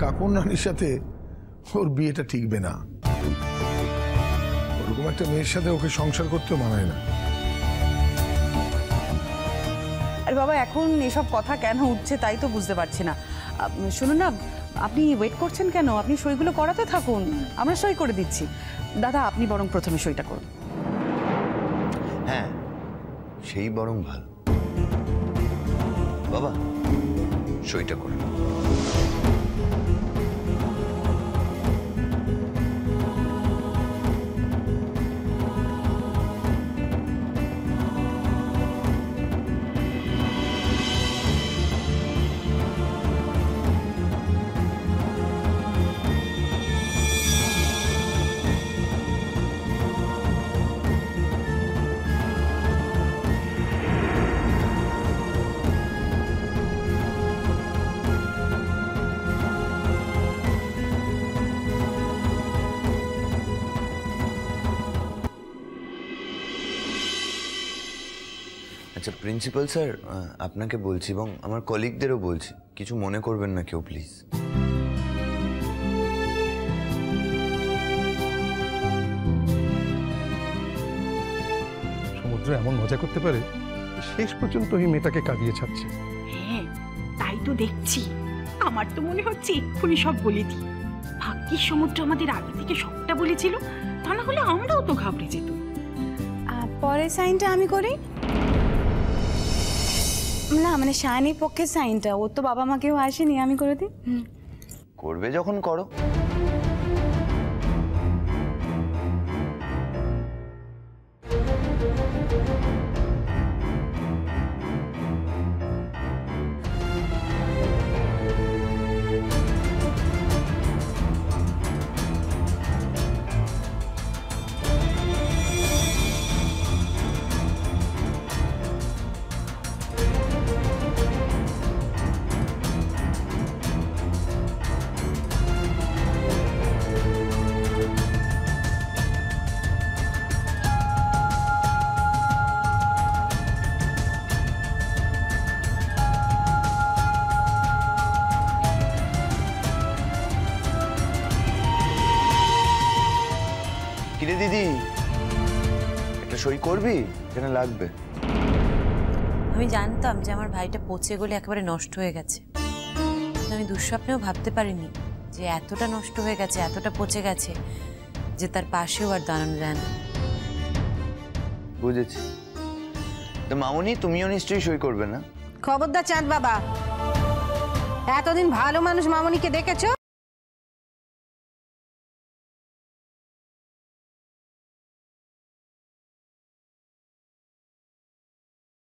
কাকুর নানির সাথে ওর বিয়েটা ঠিকবে না। ওরকম একটা মেয়ের সাথে ওকে সংসার করতেও মানায় না। আরে বাবা, এখন এসব কথা কেন উঠছে তাই তো বুঝতে পারছি না। শুনুন না, আপনি ওয়েট করছেন কেন? আপনি সইগুলো করাতে থাকুন, আমরা সই করে দিচ্ছি। দাদা, আপনি বরং প্রথমে সইটা করুন। হ্যাঁ, সেই বরং ভালো। বাবা, সইটা করুন। আচ্ছা প্রিন্সিপাল স্যার, আপনাকে বলছি এবং আমার কলিগদেরও বলছি, কিছু মনে করবেন না কেউ, প্লিজ। সমুদ্র এমন মজা করতে পারে, শেষ পর্যন্ত এই মেয়েটাকে কাঁদিয়ে ছাড়ছে। হ্যাঁ, তাই তো দেখছি। আমার তো মনে হচ্ছে এক্ষুনি সব বলে দিই। ভাগ্যিস সমুদ্র আমাদের আগে থেকে সবটা বলেছিল, তা না হলে আমরাও তো ঘাবড়ে যেত। পরের সাইনটা আমি করি না, মানে শায়নির পক্ষে সাইনটা। ওর তো বাবা মা কেউ আসেনি, আমি করে দিই। করবে যখন করো। কিরে দিদি, একটা সই করবি? এখানে লাগবে। আমি জানতাম যে আমার ভাইটা পচে গলে একেবারে নষ্ট হয়ে গেছে, কিন্তু আমি দুঃস্বপ্নেও ভাবতে পারিনি যে এতটা নষ্ট হয়ে গেছে, এতটা পচে গেছে যে তার পাশেও আর দাঁড়ানো যায় না। বুঝেছি। তো মামনি, তুমিও নিশ্চয়ই সই করবে না? খবরদার চাঁদ বাবা, এতদিন ভালো মানুষ মামনিকে দেখেছো?